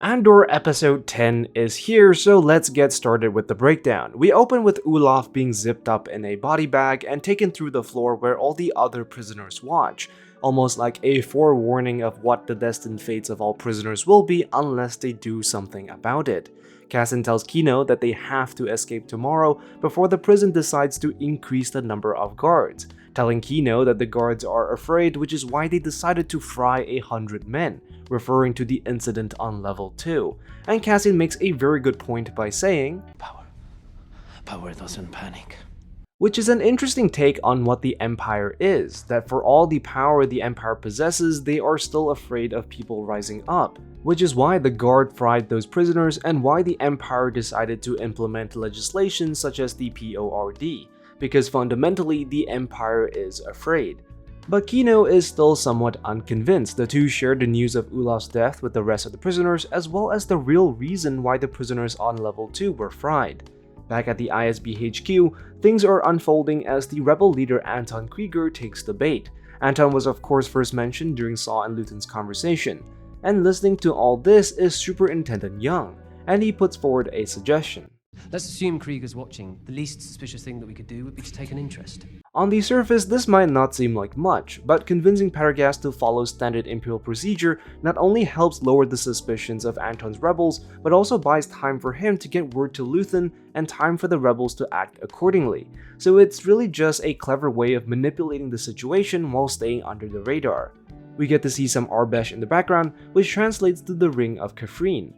Andor episode 10 is here, so let's get started with the breakdown. We open with Ulaf being zipped up in a body bag and taken through the floor where all the other prisoners watch, almost like a forewarning of what the destined fates of all prisoners will be unless they do something about it. Cassian tells Kino that they have to escape tomorrow before the prison decides to increase the number of guards, telling Kino that the guards are afraid, which is why they decided to fry 100 men, referring to the incident on level 2. And Cassian makes a very good point by saying, Power doesn't panic. Which is an interesting take on what the Empire is, that for all the power the Empire possesses, they are still afraid of people rising up, which is why the guard fried those prisoners and why the Empire decided to implement legislation such as the PORD, because fundamentally the Empire is afraid. But Kino is still somewhat unconvinced. The two share the news of Ulaf's death with the rest of the prisoners, as well as the real reason why the prisoners on level 2 were fried. Back at the ISB HQ, things are unfolding as the rebel leader Anton Krieger takes the bait. Anton was of course first mentioned during Saw and Luthen's conversation, and listening to all this is Superintendent Young, and he puts forward a suggestion. Let's assume Krieger's watching. The least suspicious thing that we could do would be to take an interest. On the surface, this might not seem like much, but convincing Pendergast to follow standard Imperial procedure not only helps lower the suspicions of Anton's rebels, but also buys time for him to get word to Luthen and time for the rebels to act accordingly. So it's really just a clever way of manipulating the situation while staying under the radar. We get to see some Arbesh in the background, which translates to the Ring of Kafrene.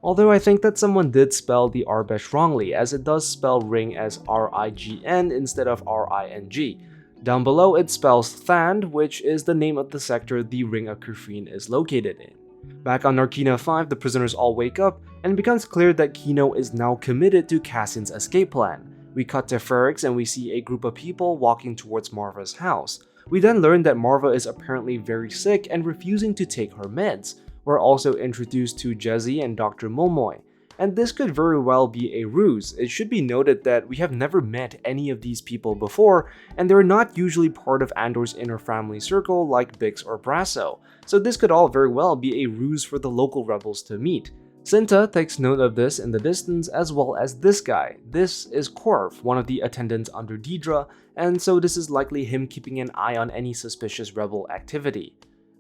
Although I think that someone did spell the Arbesh wrongly, as it does spell ring as R-I-G-N instead of R-I-N-G. Down below it spells Thand, which is the name of the sector the Ring of Kafrene is located in. Back on Narkina 5, the prisoners all wake up, and it becomes clear that Kino is now committed to Cassian's escape plan. We cut to Ferrix and we see a group of people walking towards Marva's house. We then learn that Marva is apparently very sick and refusing to take her meds. We're also introduced to Jezzy and Dr. Mulmoy, and this could very well be a ruse. It should be noted that we have never met any of these people before, and they're not usually part of Andor's inner family circle like Bix or Brasso, so this could all very well be a ruse for the local rebels to meet. Cinta takes note of this in the distance, as well as this guy. This is Korf, one of the attendants under Deidre, and so this is likely him keeping an eye on any suspicious rebel activity.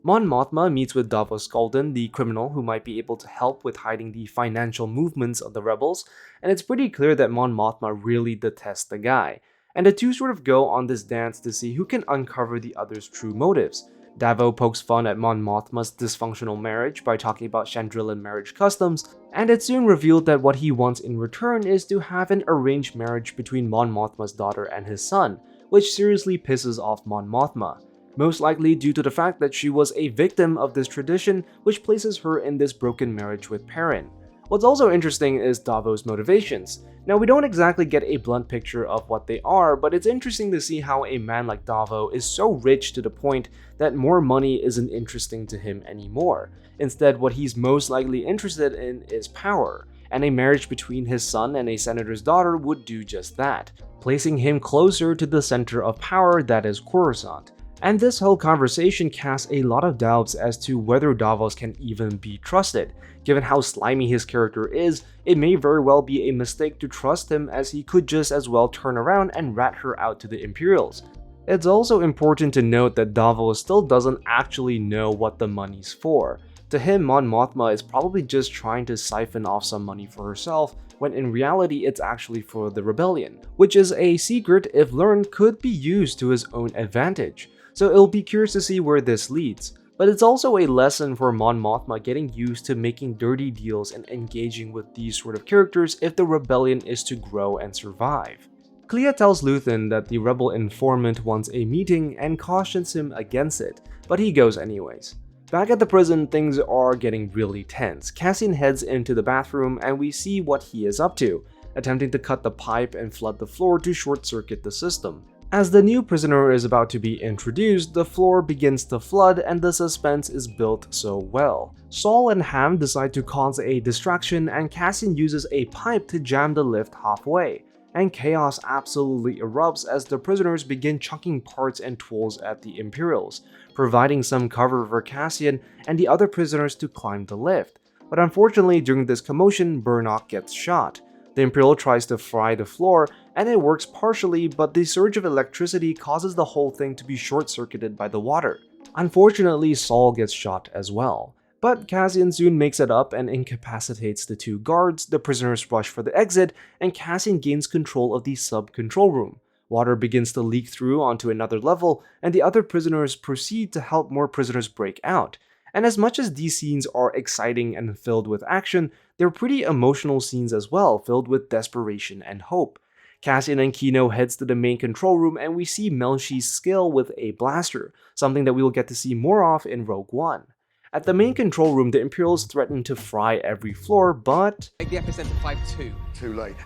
Mon Mothma meets with Davos Skulden, the criminal who might be able to help with hiding the financial movements of the rebels, and it's pretty clear that Mon Mothma really detests the guy. And the two sort of go on this dance to see who can uncover the other's true motives. Davo pokes fun at Mon Mothma's dysfunctional marriage by talking about Chandrillan marriage customs, and it's soon revealed that what he wants in return is to have an arranged marriage between Mon Mothma's daughter and his son, which seriously pisses off Mon Mothma. Most likely due to the fact that she was a victim of this tradition, which places her in this broken marriage with Perrin. What's also interesting is Davos' motivations. Now, we don't exactly get a blunt picture of what they are, but it's interesting to see how a man like Davo is so rich to the point that more money isn't interesting to him anymore. Instead, what he's most likely interested in is power, and a marriage between his son and a senator's daughter would do just that, placing him closer to the center of power that is Coruscant. And this whole conversation casts a lot of doubts as to whether Davos can even be trusted. Given how slimy his character is, it may very well be a mistake to trust him, as he could just as well turn around and rat her out to the Imperials. It's also important to note that Davos still doesn't actually know what the money's for. To him, Mon Mothma is probably just trying to siphon off some money for herself, when in reality it's actually for the rebellion, which is a secret, if learned, could be used to his own advantage. So it'll be curious to see where this leads. But it's also a lesson for Mon Mothma getting used to making dirty deals and engaging with these sort of characters if the rebellion is to grow and survive. Clea tells Luthen that the rebel informant wants a meeting and cautions him against it, but he goes anyways. Back at the prison, things are getting really tense. Cassian heads into the bathroom and we see what he is up to, attempting to cut the pipe and flood the floor to short-circuit the system. As the new prisoner is about to be introduced, the floor begins to flood and the suspense is built so well. Saul and Ham decide to cause a distraction and Cassian uses a pipe to jam the lift halfway. And chaos absolutely erupts as the prisoners begin chucking parts and tools at the Imperials, providing some cover for Cassian and the other prisoners to climb the lift. But unfortunately, during this commotion, Burnock gets shot. The Imperial tries to fry the floor, and it works partially, but the surge of electricity causes the whole thing to be short-circuited by the water. Unfortunately, Saul gets shot as well. But Cassian soon makes it up and incapacitates the two guards, the prisoners rush for the exit, and Cassian gains control of the sub-control room. Water begins to leak through onto another level, and the other prisoners proceed to help more prisoners break out. And as much as these scenes are exciting and filled with action, they're pretty emotional scenes as well, filled with desperation and hope. Cassian and Kino heads to the main control room and we see Melshi's skill with a blaster, something that we will get to see more of in Rogue One. At the main control room, the Imperials threaten to fry every floor, but Make the epicenter 5-2. Too late.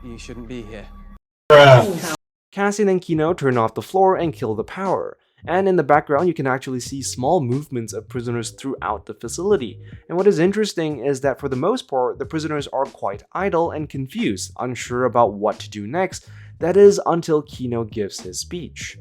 You shouldn't be here. Cassian and Kino turn off the floor and kill the power. And in the background, you can actually see small movements of prisoners throughout the facility. And what is interesting is that for the most part, the prisoners are quite idle and confused, unsure about what to do next. That is until Kino gives his speech.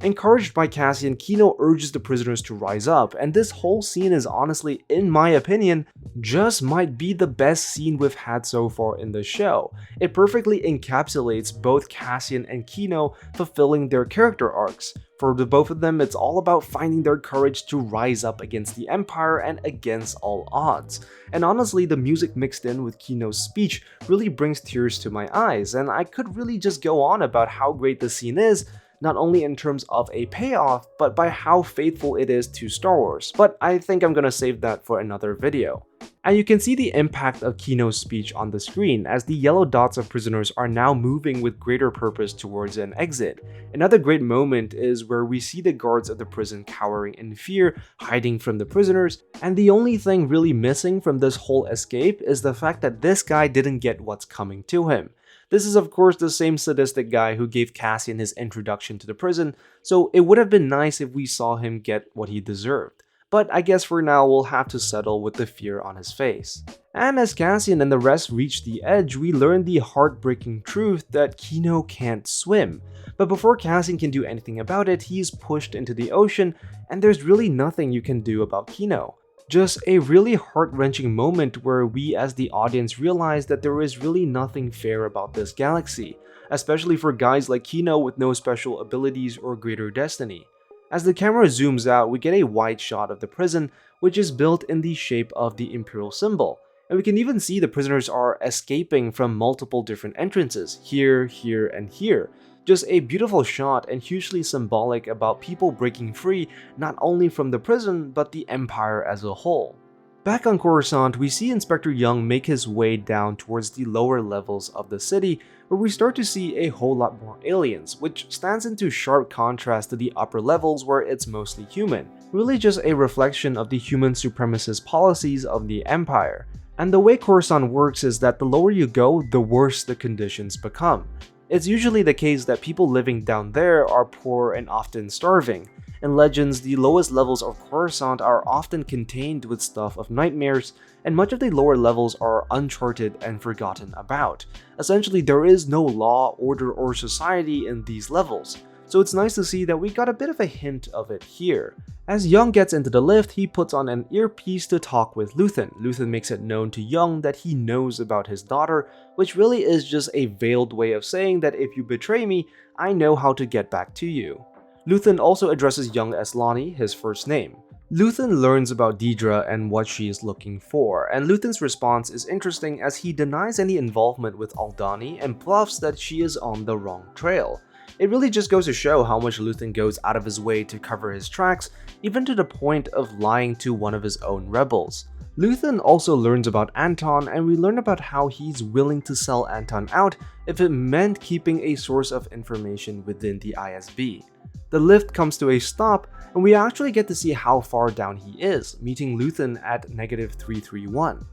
Encouraged by Cassian, Kino urges the prisoners to rise up, and this whole scene is honestly, in my opinion, just might be the best scene we've had so far in the show. It perfectly encapsulates both Cassian and Kino fulfilling their character arcs. For the both of them, it's all about finding their courage to rise up against the Empire and against all odds. And honestly, the music mixed in with Kino's speech really brings tears to my eyes, and I could really just go on about how great the scene is, not only in terms of a payoff, but by how faithful it is to Star Wars, but I think I'm gonna save that for another video. And you can see the impact of Kino's speech on the screen as the yellow dots of prisoners are now moving with greater purpose towards an exit. Another great moment is where we see the guards of the prison cowering in fear, hiding from the prisoners, and the only thing really missing from this whole escape is the fact that this guy didn't get what's coming to him. This is of course the same sadistic guy who gave Cassian his introduction to the prison, so it would have been nice if we saw him get what he deserved. But I guess for now we'll have to settle with the fear on his face. And as Cassian and the rest reach the edge, we learn the heartbreaking truth that Kino can't swim. But before Cassian can do anything about it, he's pushed into the ocean, and there's really nothing you can do about Kino. Just a really heart-wrenching moment where we as the audience realize that there is really nothing fair about this galaxy, especially for guys like Kino with no special abilities or greater destiny. As the camera zooms out, we get a wide shot of the prison, which is built in the shape of the Imperial symbol, and we can even see the prisoners are escaping from multiple different entrances, here, here, and here. Just a beautiful shot and hugely symbolic about people breaking free not only from the prison, but the Empire as a whole. Back on Coruscant, we see Inspector Young make his way down towards the lower levels of the city, where we start to see a whole lot more aliens, which stands into sharp contrast to the upper levels where it's mostly human. Really just a reflection of the human supremacist policies of the Empire. And the way Coruscant works is that the lower you go, the worse the conditions become. It's usually the case that people living down there are poor and often starving. In Legends, the lowest levels of Coruscant are often contained with stuff of nightmares, and much of the lower levels are uncharted and forgotten about. Essentially, there is no law, order, or society in these levels, so it's nice to see that we got a bit of a hint of it here. As Young gets into the lift, he puts on an earpiece to talk with Luthen. Luthen makes it known to Young that he knows about his daughter, which really is just a veiled way of saying that if you betray me, I know how to get back to you. Luthen also addresses Young as Lonnie, his first name. Luthen learns about Dedra and what she is looking for, and Luthen's response is interesting as he denies any involvement with Aldhani and bluffs that she is on the wrong trail. It really just goes to show how much Luthen goes out of his way to cover his tracks, even to the point of lying to one of his own rebels. Luthen also learns about Anton, and we learn about how he's willing to sell Anton out if it meant keeping a source of information within the ISB. The lift comes to a stop, and we actually get to see how far down he is, meeting Luthen at -331.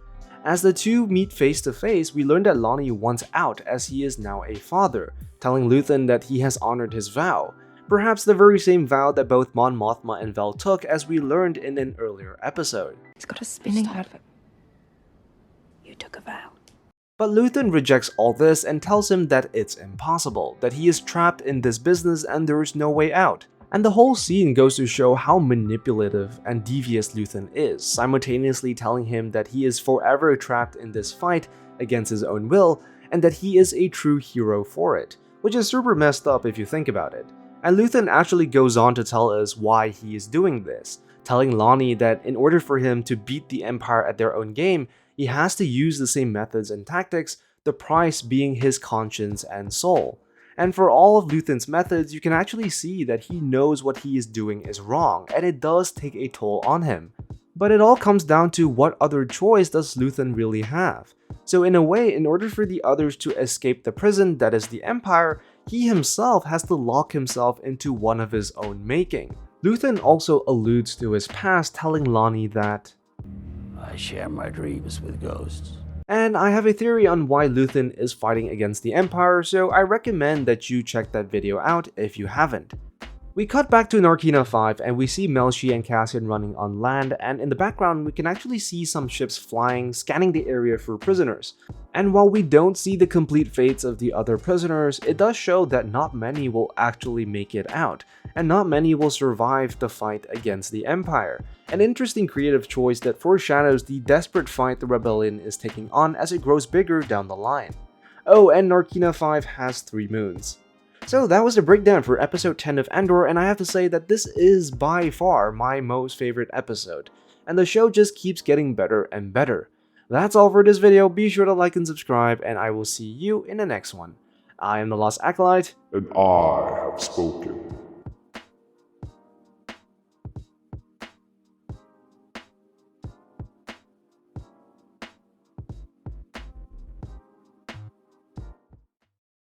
As the two meet face to face, we learn that Lonnie wants out as he is now a father, telling Luthen that he has honored his vow, perhaps the very same vow that both Mon Mothma and Vel took as we learned in an earlier episode. He's got a spinning out of it. You took a vow. But Luthen rejects all this and tells him that it's impossible, that he is trapped in this business and there is no way out. And the whole scene goes to show how manipulative and devious Luthen is, simultaneously telling him that he is forever trapped in this fight against his own will, and that he is a true hero for it, which is super messed up if you think about it. And Luthen actually goes on to tell us why he is doing this, telling Lonnie that in order for him to beat the Empire at their own game, he has to use the same methods and tactics, the price being his conscience and soul. And for all of Luthen's methods, you can actually see that he knows what he is doing is wrong, and it does take a toll on him. But it all comes down to what other choice does Luthen really have. So in a way, in order for the others to escape the prison that is the Empire, he himself has to lock himself into one of his own making. Luthen also alludes to his past, telling Lonnie that, I share my dreams with ghosts. And I have a theory on why Luthen is fighting against the Empire, so I recommend that you check that video out if you haven't. We cut back to Narkina 5 and we see Melshi and Cassian running on land, and in the background we can actually see some ships flying, scanning the area for prisoners. And while we don't see the complete fates of the other prisoners, it does show that not many will actually make it out, and not many will survive the fight against the Empire. An interesting creative choice that foreshadows the desperate fight the rebellion is taking on as it grows bigger down the line. Oh, and Narkina 5 has 3 moons. So that was the breakdown for episode 10 of Andor, and I have to say that this is by far my most favorite episode, and the show just keeps getting better and better. That's all for this video. Be sure to like and subscribe, and I will see you in the next one. I am the Lost Acolyte, and I have spoken.